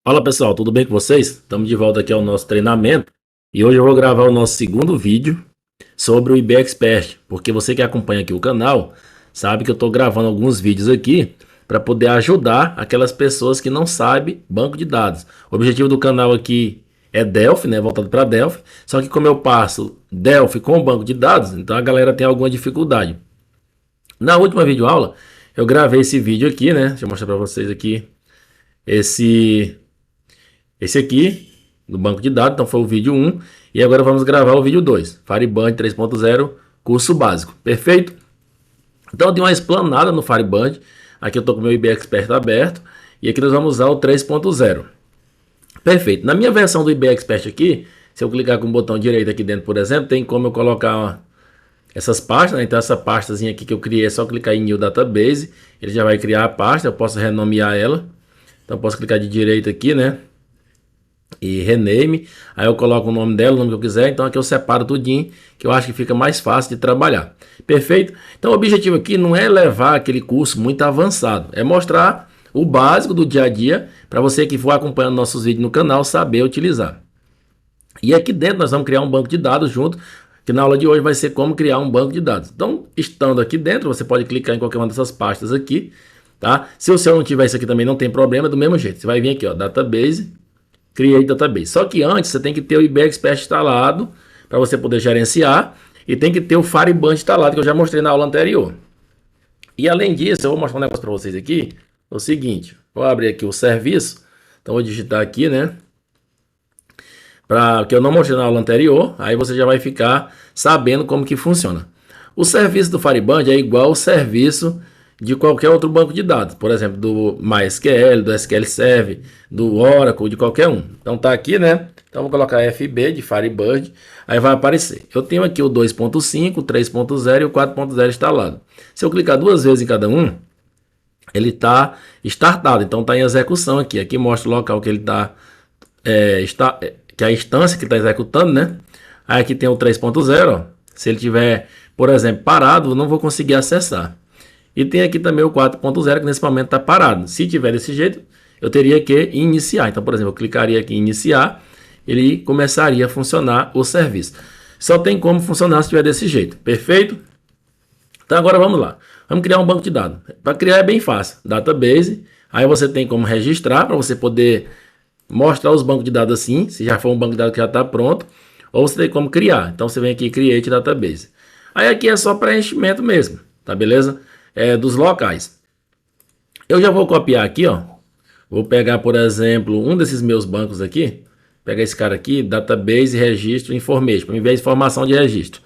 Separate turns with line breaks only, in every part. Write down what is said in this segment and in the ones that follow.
Fala pessoal, tudo bem com vocês? Estamos de volta aqui ao nosso treinamento e hoje eu vou gravar o nosso segundo vídeo sobre o IB Expert, porque você que acompanha aqui o canal sabe que eu estou gravando alguns vídeos aqui para poder ajudar aquelas pessoas que não sabem banco de dados. O objetivo do canal aqui é Delphi, né, voltado para Delphi, só que como eu passo Delphi com banco de dados, então a galera tem alguma dificuldade. Na última videoaula eu gravei esse vídeo aqui, né, deixa eu mostrar para vocês aqui, esse aqui, do banco de dados, então foi o vídeo 1. E agora vamos gravar o vídeo 2, Fireband 3.0, curso básico. Perfeito? Então eu dei uma explanada no Fireband. Aqui eu estou com o meu IB Expert aberto. E aqui nós vamos usar o 3.0. Perfeito. Na minha versão do IB Expert aqui, se eu clicar com o botão direito aqui dentro, por exemplo, tem como eu colocar essas pastas, né? Então essa pastazinha aqui que eu criei é só clicar em New Database. Ele já vai criar a pasta, eu posso renomear ela. Então eu posso clicar de direita aqui, né? E rename, aí eu coloco o nome dela, o nome que eu quiser, então aqui eu separo tudinho, que eu acho que fica mais fácil de trabalhar. Perfeito? Então o objetivo aqui não é levar aquele curso muito avançado, é mostrar o básico do dia a dia, para você que for acompanhando nossos vídeos no canal, saber utilizar. E aqui dentro nós vamos criar um banco de dados junto, que na aula de hoje vai ser como criar um banco de dados. Então, estando aqui dentro, você pode clicar em qualquer uma dessas pastas aqui, tá? Se o seu não tiver isso aqui também, não tem problema, é do mesmo jeito. Você vai vir aqui, ó, Database, Create Database. Só que antes você tem que ter o IB Expert instalado para você poder gerenciar e tem que ter o Fireband instalado, que eu já mostrei na aula anterior. E além disso, eu vou mostrar um negócio para vocês aqui. É o seguinte, vou abrir aqui o serviço. Então vou digitar aqui, né? Que eu não mostrei na aula anterior. Aí você já vai ficar sabendo como que funciona. O serviço do Fireband é igual ao serviço de qualquer outro banco de dados, por exemplo, do MySQL, do SQL Server, do Oracle, de qualquer um. Então tá aqui, né? Então vou colocar FB de Firebird, aí vai aparecer. Eu tenho aqui o 2.5, o 3.0 e o 4.0 instalado. Se eu clicar duas vezes em cada um, ele está startado, então está em execução aqui. Aqui mostra o local que ele que é a instância que está executando, né? Aí aqui tem o 3.0, se ele tiver, por exemplo, parado, eu não vou conseguir acessar. E tem aqui também o 4.0, que nesse momento está parado. Se tiver desse jeito, eu teria que iniciar. Então, por exemplo, eu clicaria aqui em iniciar, ele começaria a funcionar o serviço. Só tem como funcionar se tiver desse jeito. Perfeito? Então, agora vamos lá. Vamos criar um banco de dados. Para criar é bem fácil. Database. Aí você tem como registrar para você poder mostrar os bancos de dados assim, se já for um banco de dados que já está pronto. Ou você tem como criar. Então, você vem aqui Create Database. Aí aqui é só preenchimento mesmo. Tá beleza? Dos locais. Eu já vou copiar aqui, ó. Vou pegar, por exemplo, um desses meus bancos aqui. Pegar esse cara aqui, Database Registro Information, para enviar informação de registro.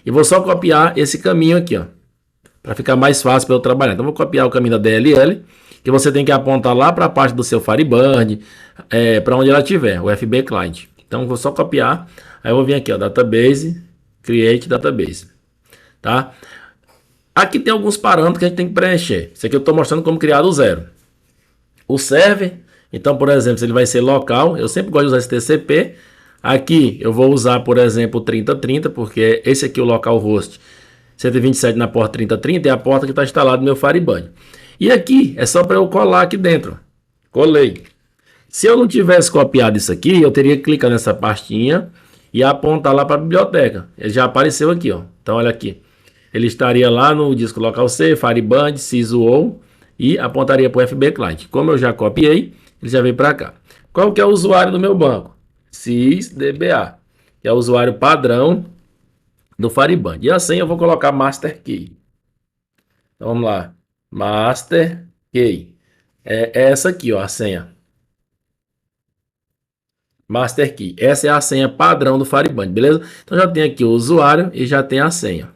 E vou só copiar esse caminho aqui, ó, para ficar mais fácil para eu trabalhar. Então vou copiar o caminho da DLL, que você tem que apontar lá para a parte do seu Firebird, para onde ela estiver, o FB Client. Então vou só copiar. Aí eu vou vir aqui, ó, Database, Create Database, tá? Aqui tem alguns parâmetros que a gente tem que preencher. Isso aqui eu estou mostrando como criar do zero. O server, então, por exemplo, se ele vai ser local, eu sempre gosto de usar esse TCP. Aqui eu vou usar, por exemplo, o 3030, porque esse aqui é o localhost 127 na porta 3030 é a porta que está instalado no meu Fireband. E aqui é só para eu colar aqui dentro. Colei. Se eu não tivesse copiado isso aqui, eu teria que clicar nessa pastinha e apontar lá para a biblioteca. Ele já apareceu aqui, ó. Então, olha aqui. Ele estaria lá no disco local C, Fireband, SysOO e apontaria para o FB Client. Como eu já copiei, ele já veio para cá. Qual que é o usuário do meu banco? SysDBA, que é o usuário padrão do Fireband. E a senha eu vou colocar Master Key. Então vamos lá. Master Key. É essa aqui, ó, a senha. Master Key. Essa é a senha padrão do Fireband, beleza? Então já tem aqui o usuário e já tem a senha.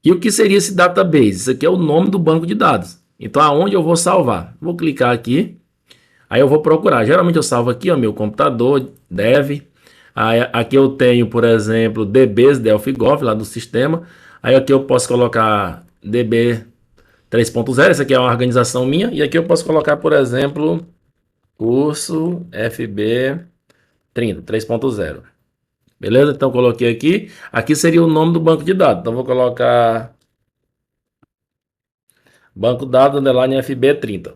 E o que seria esse database? Isso aqui é o nome do banco de dados. Então, aonde eu vou salvar? Vou clicar aqui. Aí eu vou procurar. Geralmente eu salvo aqui, ó, meu computador, dev. Aí, aqui eu tenho, por exemplo, DBs, Delphi Gov, lá do sistema. Aí aqui eu posso colocar DB 3.0. Essa aqui é uma organização minha. E aqui eu posso colocar, por exemplo, curso FB 30, 3.0. Beleza? Então coloquei aqui. Aqui seria o nome do banco de dados. Então vou colocar banco dados underline FB30.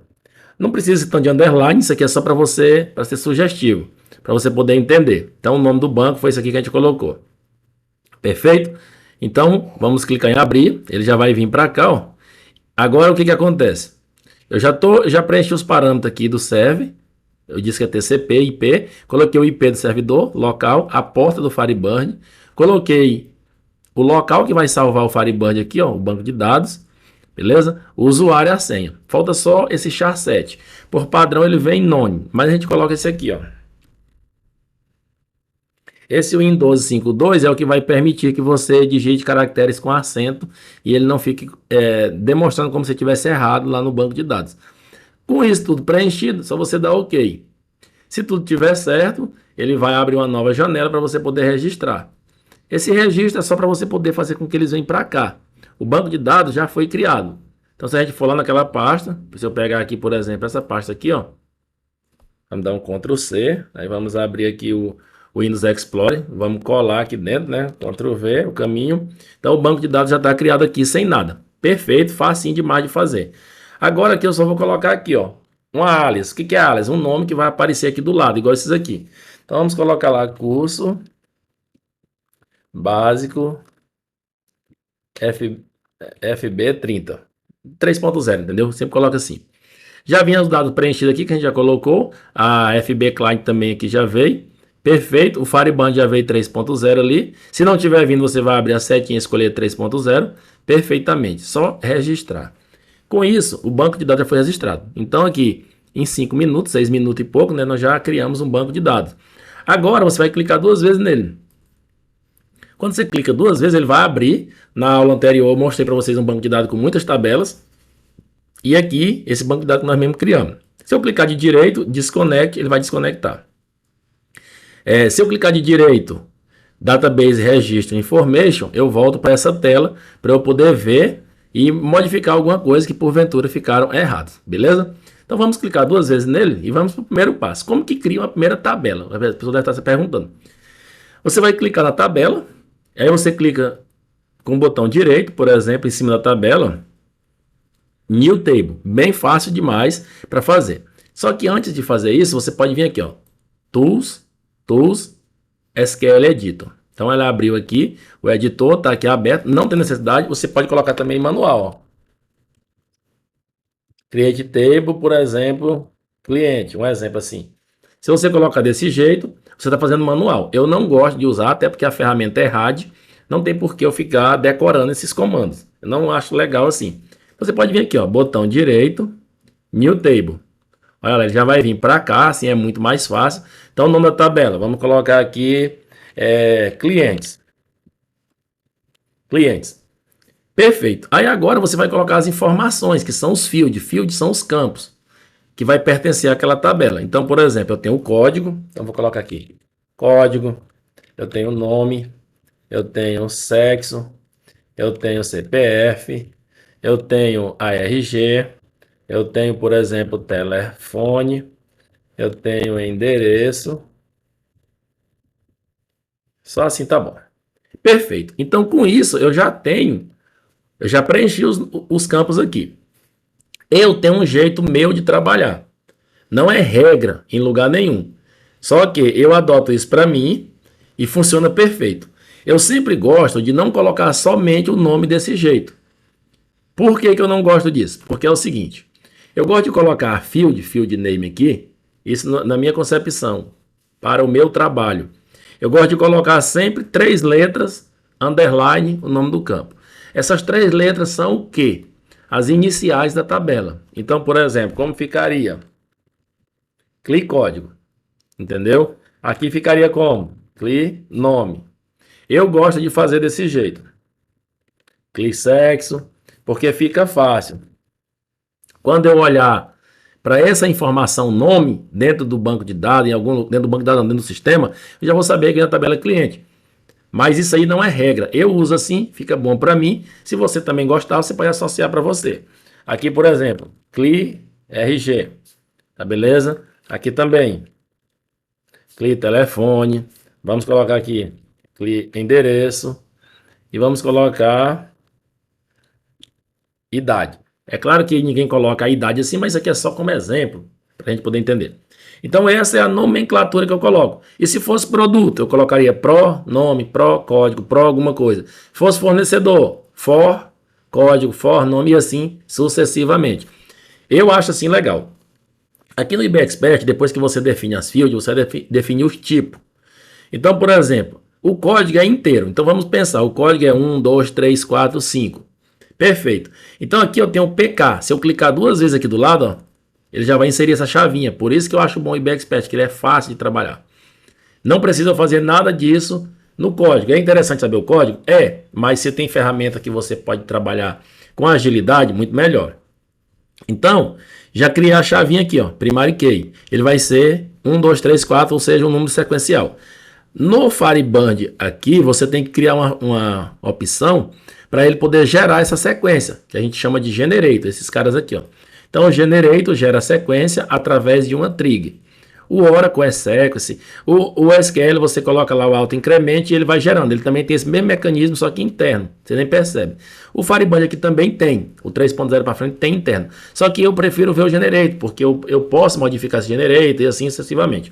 Não precisa tanto de underline, isso aqui é só para você, para ser sugestivo, para você poder entender. Então o nome do banco foi isso aqui que a gente colocou. Perfeito? Então vamos clicar em abrir, ele já vai vir para cá, ó. Agora o que acontece? Eu já preenchi os parâmetros aqui do server. Eu disse que é TCP, IP, coloquei o IP do servidor, local, a porta do Firebird, coloquei o local que vai salvar o Firebird aqui, ó, o banco de dados, beleza? O usuário e a senha. Falta só esse char7. Por padrão ele vem none, mas a gente coloca esse aqui, ó. Esse Win1252 é o que vai permitir que você digite caracteres com acento e ele não fique demonstrando como se tivesse errado lá no banco de dados. Com isso tudo preenchido, só você dá OK. Se tudo estiver certo, ele vai abrir uma nova janela para você poder registrar. Esse registro é só para você poder fazer com que eles venham para cá. O banco de dados já foi criado. Então, se a gente for lá naquela pasta, se eu pegar aqui, por exemplo, essa pasta aqui, ó, vamos dar um Ctrl C, aí vamos abrir aqui o Windows Explorer, vamos colar aqui dentro, né? Ctrl V, o caminho. Então, o banco de dados já está criado aqui sem nada. Perfeito, facinho demais de fazer. Agora aqui eu só vou colocar aqui, ó, um alias. O que é alias? Um nome que vai aparecer aqui do lado, igual esses aqui. Então, vamos colocar lá curso básico FB30 3.0, entendeu? Sempre coloca assim. Já vinha os dados preenchidos aqui que a gente já colocou. A FB Client também aqui já veio. Perfeito. O Firebird já veio 3.0 ali. Se não tiver vindo, você vai abrir a setinha e escolher 3.0. Perfeitamente. Só registrar. Com isso, o banco de dados já foi registrado. Então aqui, em 5 minutos, 6 minutos e pouco, né, nós já criamos um banco de dados. Agora você vai clicar 2 vezes nele. Quando você clica 2 vezes, ele vai abrir. Na aula anterior eu mostrei para vocês um banco de dados com muitas tabelas. E aqui, esse banco de dados que nós mesmo criamos. Se eu clicar de direito, desconecte, ele vai desconectar. Se eu clicar de direito, Database Registro Information, eu volto para essa tela para eu poder ver e modificar alguma coisa que porventura ficaram erradas, beleza? Então vamos clicar 2 vezes nele e vamos para o primeiro passo. Como que cria uma primeira tabela? A pessoa deve estar se perguntando. Você vai clicar na tabela, aí você clica com o botão direito, por exemplo, em cima da tabela, New Table, bem fácil demais para fazer. Só que antes de fazer isso, você pode vir aqui, ó, Tools, SQL Editor. Então ela abriu aqui, o editor está aqui aberto, não tem necessidade, você pode colocar também manual, ó. Create Table, por exemplo, cliente, um exemplo assim. Se você colocar desse jeito, você está fazendo manual. Eu não gosto de usar, até porque a ferramenta é RAD, não tem por que eu ficar decorando esses comandos. Eu não acho legal assim. Você pode vir aqui, ó, botão direito, New Table. Olha, ele já vai vir para cá, assim é muito mais fácil. Então, o nome da tabela, vamos colocar aqui clientes. Clientes. Perfeito. Aí agora você vai colocar as informações, que são os fields. Fields são os campos, que vai pertencer àquela tabela. Então, por exemplo, eu tenho o código. Então, vou colocar aqui. Código. Eu tenho o nome. Eu tenho o sexo. Eu tenho o CPF. Eu tenho a RG. Eu tenho, por exemplo, telefone. Eu tenho endereço. Só assim tá bom. Perfeito. Então, com isso, eu já preenchi os campos aqui. Eu tenho um jeito meu de trabalhar. Não é regra em lugar nenhum. Só que eu adoto isso para mim e funciona perfeito. Eu sempre gosto de não colocar somente o nome desse jeito. Por que eu não gosto disso? Porque é o seguinte. Eu gosto de colocar field name aqui, isso na minha concepção, para o meu trabalho. Eu gosto de colocar sempre 3 letras, underline, o nome do campo. Essas 3 letras são o quê? As iniciais da tabela. Então, por exemplo, como ficaria? CLI código, entendeu? Aqui ficaria como? CLI nome. Eu gosto de fazer desse jeito. CLI sexo, porque fica fácil. Quando eu olhar para essa informação nome dentro do banco de dados, dentro do banco de dados, dentro do sistema, eu já vou saber que é a tabela cliente. Mas isso aí não é regra. Eu uso assim, fica bom para mim. Se você também gostar, você pode associar para você. Aqui, por exemplo, CLI RG. Tá beleza? Aqui também. CLI telefone. Vamos colocar aqui CLI endereço. E vamos colocar idade. É claro que ninguém coloca a idade assim, mas isso aqui é só como exemplo, para a gente poder entender. Então essa é a nomenclatura que eu coloco. E se fosse produto, eu colocaria pro, nome, pro, código, pro alguma coisa. Se fosse fornecedor, for, código, for, nome e assim sucessivamente. Eu acho assim legal. Aqui no IBExpert, depois que você define as fields, você define os tipos. Então, por exemplo, o código é inteiro. Então vamos pensar, o código é 1, 2, 3, 4, 5. Perfeito. Então aqui eu tenho o PK. Se eu clicar duas vezes aqui do lado, ó, ele já vai inserir essa chavinha. Por isso que eu acho bom o IBExpert, que ele é fácil de trabalhar. Não precisa fazer nada disso no código. É interessante saber o código? É, mas se tem ferramenta que você pode trabalhar com agilidade, muito melhor. Então, já criei a chavinha aqui, ó, primary key. Ele vai ser 1, 2, 3, 4, ou seja, um número sequencial. No Firebird aqui, você tem que criar uma opção para ele poder gerar essa sequência, que a gente chama de generator, esses caras aqui, ó. Então, o generator gera a sequência através de uma trig. O Oracle é sequence. O SQL você coloca lá o auto-incremento e ele vai gerando. Ele também tem esse mesmo mecanismo, só que interno. Você nem percebe. O Firebird aqui também tem. O 3.0 para frente tem interno. Só que eu prefiro ver o generator, porque eu posso modificar esse generator e assim sucessivamente.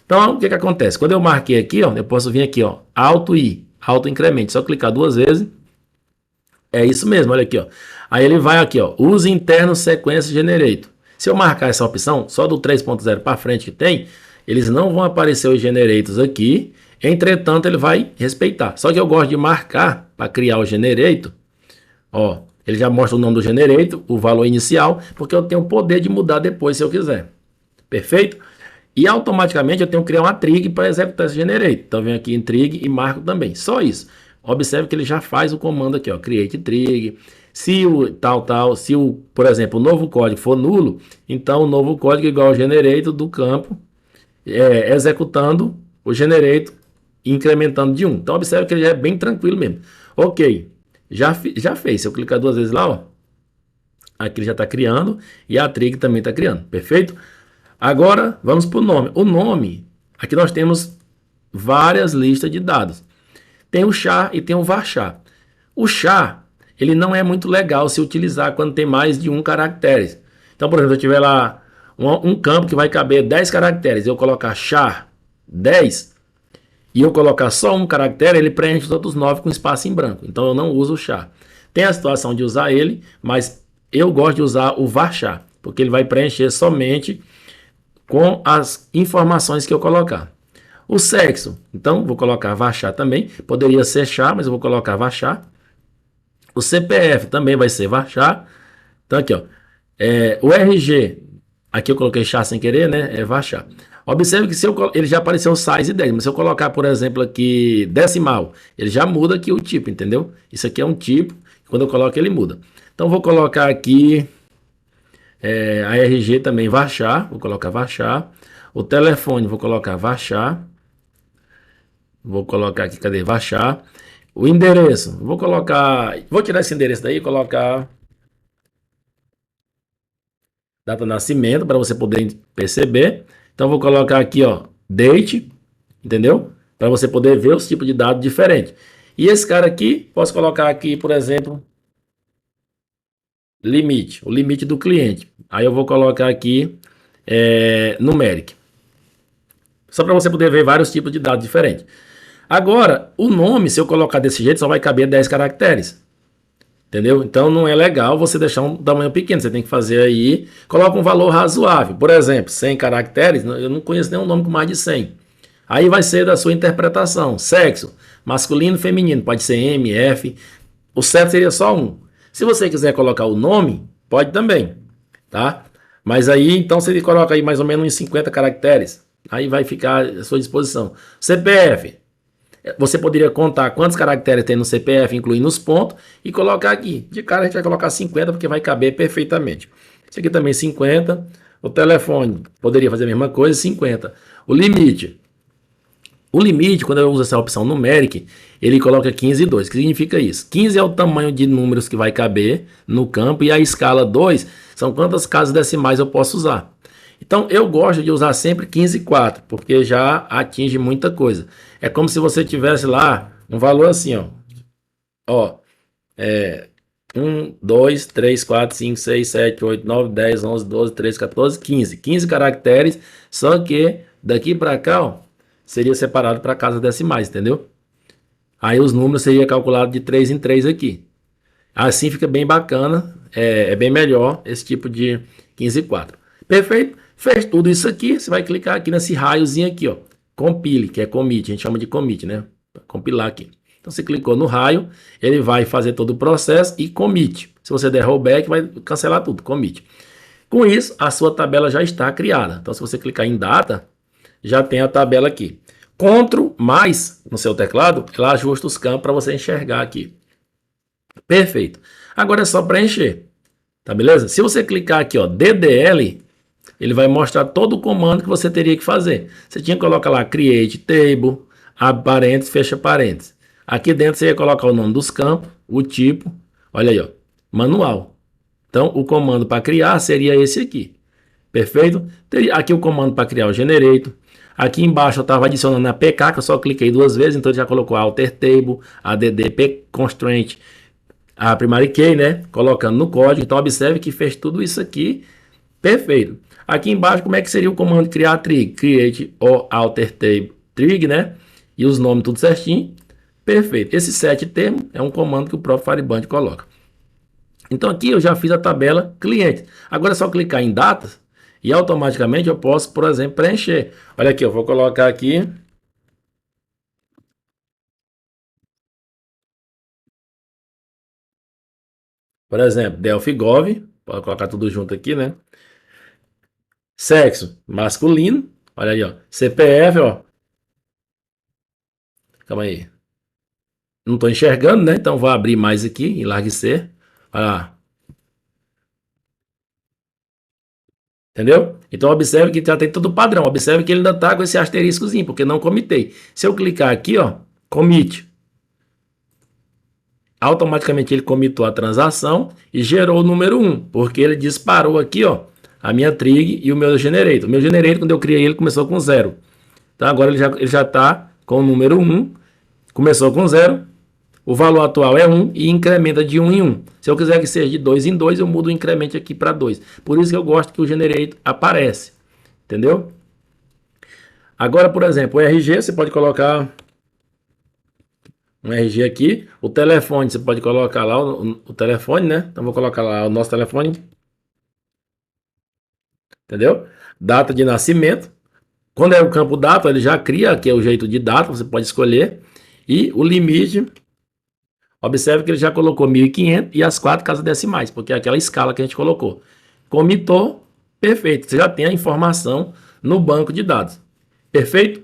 Então, o que acontece? Quando eu marquei aqui, ó, eu posso vir aqui, ó, auto-incremento. Só clicar duas vezes. É isso mesmo, olha aqui, ó. Aí ele vai aqui, ó, use interno sequência generator. Se eu marcar essa opção, só do 3.0 para frente que tem, eles não vão aparecer os generators aqui. Entretanto, ele vai respeitar. Só que eu gosto de marcar para criar o generator. Ó, ele já mostra o nome do generator, o valor inicial, porque eu tenho o poder de mudar depois se eu quiser. Perfeito? E automaticamente eu tenho que criar uma trig para executar esse generator. Então eu venho aqui em trig e marco também. Só isso. Observe que ele já faz o comando aqui, ó, create trig. Se o se o, por exemplo, o novo código for nulo, então o novo código é igual ao generator do campo, executando o generator e incrementando de 1. Então observe que ele já é bem tranquilo mesmo. Ok, já fez. Se eu clicar duas vezes lá, ó, aqui ele já está criando e a trig também está criando. Perfeito? Agora vamos para o nome. O nome, aqui nós temos várias listas de dados. Tem o char e tem o varchar. O char, ele não é muito legal se utilizar quando tem mais de um caractere. Então, por exemplo, se eu tiver lá um campo que vai caber 10 caracteres, eu colocar char 10 e eu colocar só um caractere, ele preenche os outros 9 com espaço em branco. Então, eu não uso o char. Tem a situação de usar ele, mas eu gosto de usar o varchar, porque ele vai preencher somente com as informações que eu colocar. O sexo, então vou colocar varchar também, poderia ser char, mas eu vou colocar varchar. O CPF também vai ser varchar. Então aqui, ó, o RG, aqui eu coloquei char sem querer, né, é varchar. Observe que ele já apareceu size 10, mas se eu colocar, por exemplo, aqui decimal, ele já muda aqui o tipo, entendeu? Isso aqui é um tipo, quando eu coloco ele muda. Então vou colocar aqui a RG também varchar, vou colocar varchar. O telefone vou colocar varchar. Vou colocar aqui, cadê? Varchar. O endereço, vou colocar, vou tirar esse endereço daí e colocar data de nascimento para você poder perceber. Então vou colocar aqui, ó, date, entendeu? Para você poder ver os tipos de dados diferentes. E esse cara aqui, posso colocar aqui, por exemplo, limite, o limite do cliente. Aí eu vou colocar aqui numeric. Só para você poder ver vários tipos de dados diferentes. Agora, o nome, se eu colocar desse jeito, só vai caber 10 caracteres. Entendeu? Então não é legal você deixar um tamanho pequeno. Você tem que fazer aí, coloca um valor razoável. Por exemplo, 100 caracteres, eu não conheço nenhum nome com mais de 100. Aí vai ser da sua interpretação. Sexo, masculino, feminino, pode ser M, F. O certo seria só um. Se você quiser colocar o nome, pode também, tá? Mas aí, então, você coloca aí mais ou menos uns 50 caracteres. Aí vai ficar à sua disposição. CPF, você poderia contar quantos caracteres tem no CPF, incluindo os pontos, e colocar aqui. De cara a gente vai colocar 50, porque vai caber perfeitamente. Isso aqui também 50. O telefone, poderia fazer a mesma coisa, 50. O limite. O limite, quando eu uso essa opção numeric, ele coloca 15 e 2. O que significa isso? 15 é o tamanho de números que vai caber no campo, e a escala 2 são quantas casas decimais eu posso usar. Então, eu gosto de usar sempre 15 e 4, porque já atinge muita coisa. É como se você tivesse lá um valor assim, ó. Ó, 1, 2, 3, 4, 5, 6, 7, 8, 9, 10, 11, 12, 13, 14, 15. 15 caracteres, só que daqui para cá, ó, seria separado para casas decimais, entendeu? Aí os números seriam calculados de 3 em 3 aqui. Assim fica bem bacana, é bem melhor esse tipo de 15 e 4. Perfeito? Fez tudo isso aqui, você vai clicar aqui nesse raiozinho aqui, ó. Compile, que é commit, a gente chama de commit, né? Pra compilar aqui. Então você clicou no raio, ele vai fazer todo o processo e commit. Se você der rollback, vai cancelar tudo, commit. Com isso, a sua tabela já está criada. Então se você clicar em data, já tem a tabela aqui. Ctrl mais no seu teclado, ela ajusta os campos para você enxergar aqui. Perfeito. Agora é só preencher. Tá beleza? Se você clicar aqui, ó, DDL, ele vai mostrar todo o comando que você teria que fazer. Você tinha que colocar lá create table, abre parênteses, fecha parênteses. Aqui dentro você ia colocar o nome dos campos, o tipo, olha aí, ó, manual. Então o comando para criar seria esse aqui. Perfeito? Teria aqui o comando para criar o generator. Aqui embaixo eu estava adicionando a PK, que eu só cliquei duas vezes, então ele já colocou alter table, add constraint, a primary key, né? Colocando no código. Então observe que fez tudo isso aqui. Perfeito. Aqui embaixo, como é que seria o comando criar trig? Create or alter table trig, né? E os nomes tudo certinho. Perfeito. Esse set termo é um comando que o próprio Fireband coloca. Então aqui eu já fiz a tabela cliente. Agora é só clicar em datas e automaticamente eu posso, por exemplo, preencher. Olha aqui, eu vou colocar aqui. Por exemplo, Delphi Gov. Pode colocar tudo junto aqui, né? Sexo masculino. Olha aí, ó. CPF, ó. Calma aí. Não estou enxergando, né? Então vou abrir mais aqui, enlarguecer. Olha lá. Entendeu? Então observe que já tem todo o padrão. Observe que ele ainda está com esse asteriscozinho, porque não comitei. Se eu clicar aqui, ó, commit. Automaticamente ele comitou a transação e gerou o número 1, porque ele disparou aqui, ó, a minha trig e o meu generator. O meu generator, quando eu criei ele, começou com 0. Então agora ele já está com o número 1, começou com 0, o valor atual é 1 e incrementa de 1 em 1. Se eu quiser que seja de 2 em 2, eu mudo o incremento aqui para 2. Por isso que eu gosto que o generator aparece. Entendeu? Agora, por exemplo, o RG, você pode colocar um RG aqui. O telefone, você pode colocar lá o telefone, né? Então, vou colocar lá o nosso telefone. Entendeu? Data de nascimento. Quando é o campo data, ele já cria aqui é o jeito de data, você pode escolher. E o limite, observe que ele já colocou 1.500 e as 4 casas decimais, porque é aquela escala que a gente colocou. Comitou, perfeito. Você já tem a informação no banco de dados. Perfeito?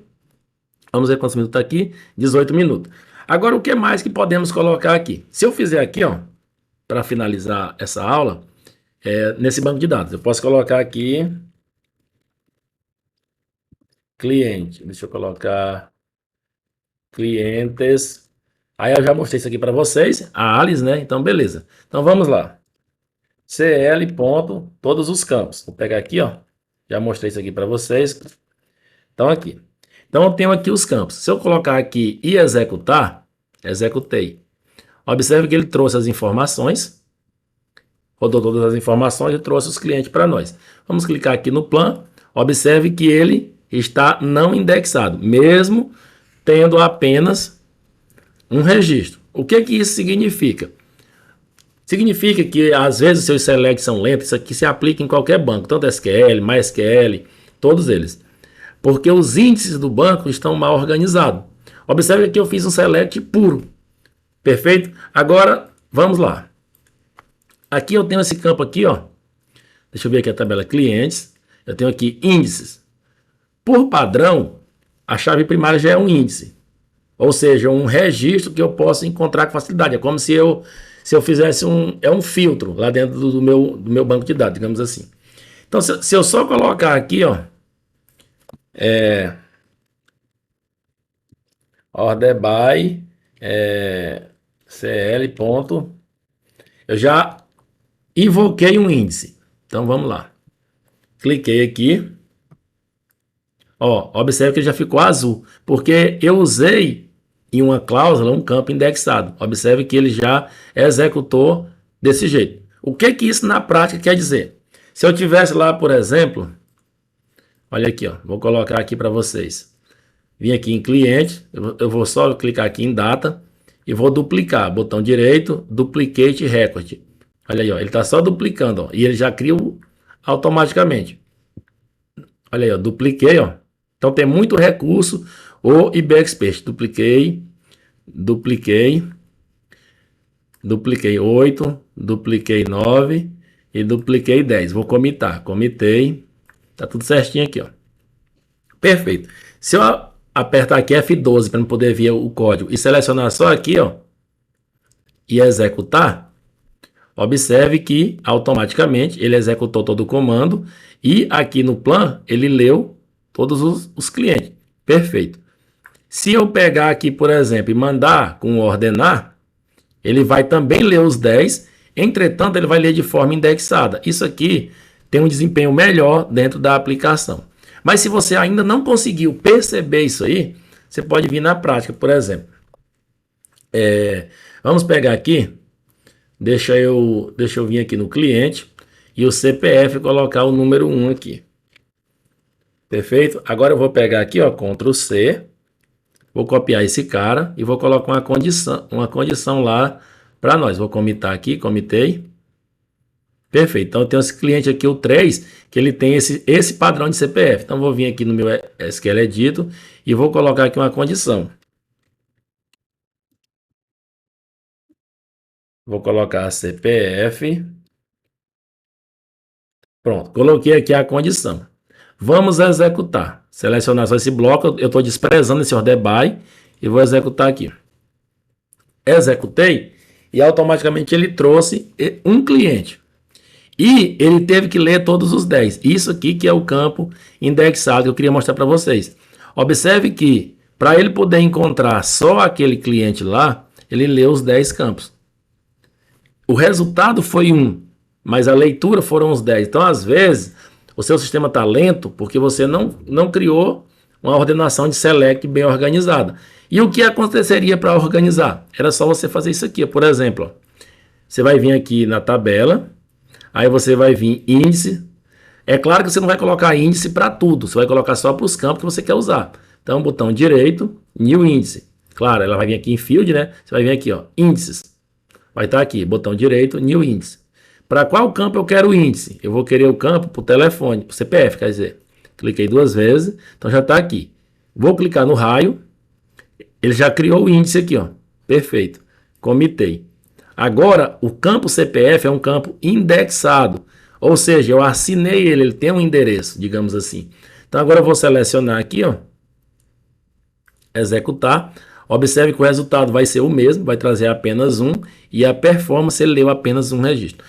Vamos ver quantos minutos está aqui. 18 minutos. Agora, o que mais que podemos colocar aqui? Se eu fizer aqui, ó, para finalizar essa aula, nesse banco de dados, eu posso colocar aqui cliente. Deixa eu colocar clientes. Aí eu já mostrei isso aqui para vocês, a Alice, né? Então, beleza. Então, vamos lá. CL ponto, todos os campos. Vou pegar aqui, ó. Já mostrei isso aqui para vocês. Então, aqui. Então, eu tenho aqui os campos. Se eu colocar aqui e executar, executei. Observe que ele trouxe as informações. Rodou todas as informações e trouxe os clientes para nós. Vamos clicar aqui no plan. Observe que ele está não indexado, mesmo tendo apenas um registro. O que isso significa? Significa que às vezes os seus selects são lentos. Isso aqui se aplica em qualquer banco, tanto SQL, MySQL, todos eles. Porque os índices do banco estão mal organizados. Observe que aqui eu fiz um select puro. Perfeito? Agora, vamos lá. Aqui eu tenho esse campo aqui, ó. Deixa eu ver aqui a tabela clientes. Eu tenho aqui índices. Por padrão, a chave primária já é um índice. Ou seja, um registro que eu posso encontrar com facilidade. É como se eu fizesse um filtro lá dentro do meu banco de dados, digamos assim. Então, se eu só colocar aqui, ó, order by CL ponto, eu já invoquei um índice. Então, vamos lá. Cliquei aqui. Ó, observe que ele já ficou azul, porque eu usei em uma cláusula um campo indexado. Observe que ele já executou desse jeito. O que que isso na prática quer dizer? Se eu tivesse lá, por exemplo, olha aqui, ó, vou colocar aqui para vocês. Vim aqui em cliente, eu vou só clicar aqui em data e vou duplicar, botão direito, duplicate record. Olha aí, ó, ele está só duplicando, ó, e ele já cria automaticamente. Olha aí, ó, dupliquei, ó. Então tem muito recurso, o IB Expert, dupliquei 8, dupliquei 9 e dupliquei 10. Vou comitar, comitei, tá tudo certinho aqui, ó. Perfeito. Se eu apertar aqui F12 para não poder ver o código e selecionar só aqui, ó, e executar, observe que automaticamente ele executou todo o comando e aqui no plan ele leu todos os clientes. Perfeito. Se eu pegar aqui, por exemplo, e mandar com ordenar, ele vai também ler os 10, entretanto ele vai ler de forma indexada. Isso aqui tem um desempenho melhor dentro da aplicação. Mas se você ainda não conseguiu perceber isso aí, você pode vir na prática, por exemplo. Vamos pegar aqui, deixa eu vir aqui no cliente e o CPF colocar o número 1 aqui. Perfeito? Agora eu vou pegar aqui, ó, Ctrl C, vou copiar esse cara e vou colocar uma condição lá para nós. Vou comitar aqui, comitei. Perfeito, então eu tenho esse cliente aqui, o 3, que ele tem esse padrão de CPF. Então vou vir aqui no meu SQL Edito e vou colocar aqui uma condição. Vou colocar CPF. Pronto, coloquei aqui a condição. Vamos executar. Selecionar só esse bloco, eu estou desprezando esse order by e vou executar aqui. Executei e automaticamente ele trouxe um cliente. E ele teve que ler todos os 10. Isso aqui que é o campo indexado que eu queria mostrar para vocês. Observe que para ele poder encontrar só aquele cliente lá, ele leu os 10 campos. O resultado foi 1, mas a leitura foram os 10. Então, às vezes, o seu sistema está lento porque você não criou uma ordenação de select bem organizada. E o que aconteceria para organizar? Era só você fazer isso aqui. Por exemplo, ó, você vai vir aqui na tabela. Aí você vai vir índice. É claro que você não vai colocar índice para tudo. Você vai colocar só para os campos que você quer usar. Então, botão direito, new índice. Claro, ela vai vir aqui em field, né? Você vai vir aqui, ó, índices. Vai estar aqui, botão direito, new índice. Para qual campo eu quero o índice? Eu vou querer o campo para o telefone, para o CPF, quer dizer. Cliquei 2 vezes, então já está aqui. Vou clicar no raio. Ele já criou o índice aqui, ó. Perfeito. Comitei. Agora, o campo CPF é um campo indexado, ou seja, eu assinei ele tem um endereço, digamos assim. Então, agora eu vou selecionar aqui, ó, executar. Observe que o resultado vai ser o mesmo, vai trazer apenas um, e a performance ele leu apenas um registro.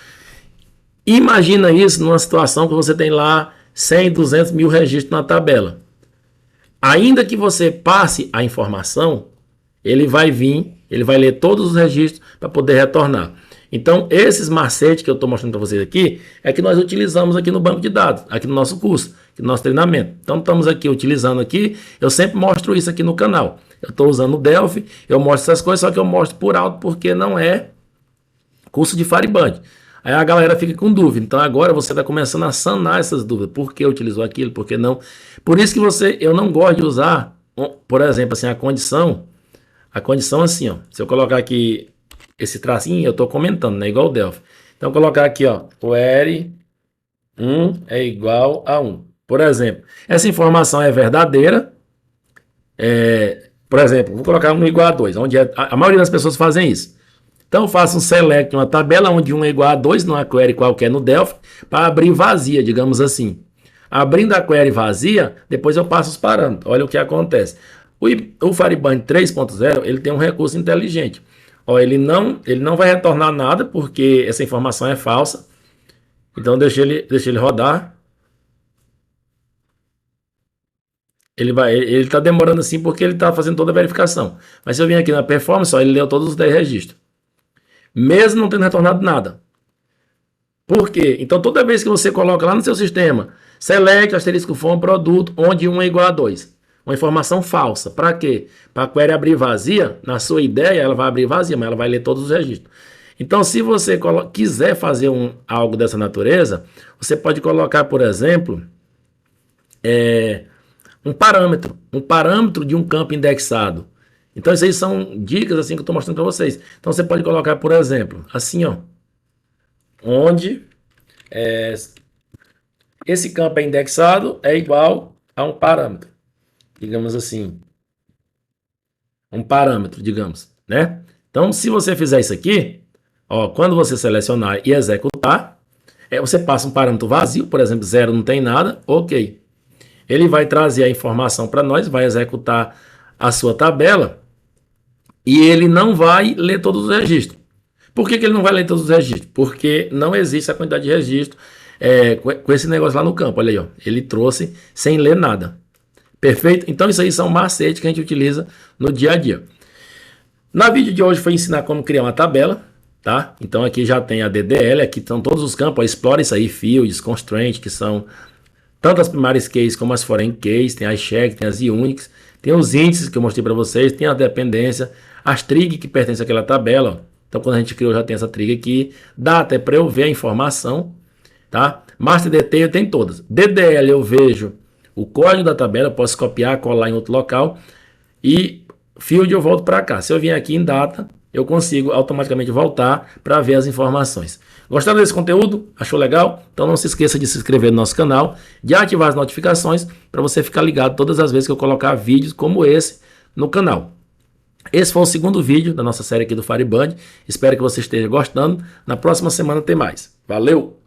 Imagina isso numa situação que você tem lá 100, 200 mil registros na tabela. Ainda que você passe a informação, ele vai vir, ele vai ler todos os registros para poder retornar. Então, esses macetes que eu estou mostrando para vocês aqui, é que nós utilizamos aqui no banco de dados, aqui no nosso curso, aqui no nosso treinamento. Então, estamos aqui utilizando aqui, eu sempre mostro isso aqui no canal. Eu estou usando o Delphi, eu mostro essas coisas, só que eu mostro por alto porque não é curso de Firebird. Aí a galera fica com dúvida. Então, agora você está começando a sanar essas dúvidas. Por que utilizou aquilo, por que não? Por isso que eu não gosto de usar, por exemplo, assim, a condição assim, ó. Se eu colocar aqui esse tracinho, eu estou comentando, né? Igual o Delphi. Então, colocar aqui, ó, query 1 é igual a 1. Por exemplo, essa informação é verdadeira. Por exemplo, vou colocar 1 igual a 2, onde a maioria das pessoas fazem isso. Então, eu faço um select, uma tabela onde 1 é igual a 2, numa query qualquer no Delphi, para abrir vazia, digamos assim. Abrindo a query vazia, depois eu passo os parâmetros. Olha o que acontece. O Firebird 3.0, ele tem um recurso inteligente. Ó, ele não vai retornar nada, porque essa informação é falsa. Então, deixa ele rodar. Ele está demorando assim porque ele está fazendo toda a verificação. Mas se eu vim aqui na performance, ó, ele leu todos os 10 registros. Mesmo não tendo retornado nada. Por quê? Então, toda vez que você coloca lá no seu sistema, select, asterisco from, produto, onde 1 é igual a 2. Uma informação falsa. Para quê? Para a query abrir vazia, na sua ideia, ela vai abrir vazia, mas ela vai ler todos os registros. Então, se você quiser fazer algo dessa natureza, você pode colocar, por exemplo, um parâmetro de um campo indexado. Então, isso aí são dicas assim que eu estou mostrando para vocês. Então, você pode colocar, por exemplo, assim, ó, onde esse campo é indexado é igual a um parâmetro, digamos assim, um parâmetro, digamos, né? Então, se você fizer isso aqui, ó, quando você selecionar e executar, você passa um parâmetro vazio, por exemplo, 0 não tem nada, ok. Ele vai trazer a informação para nós, vai executar a sua tabela e ele não vai ler todos os registros. Por que ele não vai ler todos os registros? Porque não existe a quantidade de registro com esse negócio lá no campo. Olha aí, ó, ele trouxe sem ler nada. Perfeito? Então isso aí são macetes que a gente utiliza no dia a dia. Na vídeo de hoje foi ensinar como criar uma tabela, tá? Então aqui já tem a DDL, aqui estão todos os campos, ó, explora isso aí, fields, constraint, que são tanto as primárias keys como as foreign keys, tem as check, tem as uniques, tem os índices que eu mostrei para vocês, tem a dependência, as trig que pertencem àquela tabela, ó. Então quando a gente criou já tem essa trig aqui, data é para eu ver a informação, tá? Master detail tem todas. DDL eu vejo o código da tabela, eu posso copiar, colar em outro local e field eu volto para cá. Se eu vier aqui em data, eu consigo automaticamente voltar para ver as informações. Gostaram desse conteúdo? Achou legal? Então não se esqueça de se inscrever no nosso canal, de ativar as notificações para você ficar ligado todas as vezes que eu colocar vídeos como esse no canal. Esse foi o segundo vídeo da nossa série aqui do Firebird. Espero que você esteja gostando. Na próxima semana tem mais. Valeu!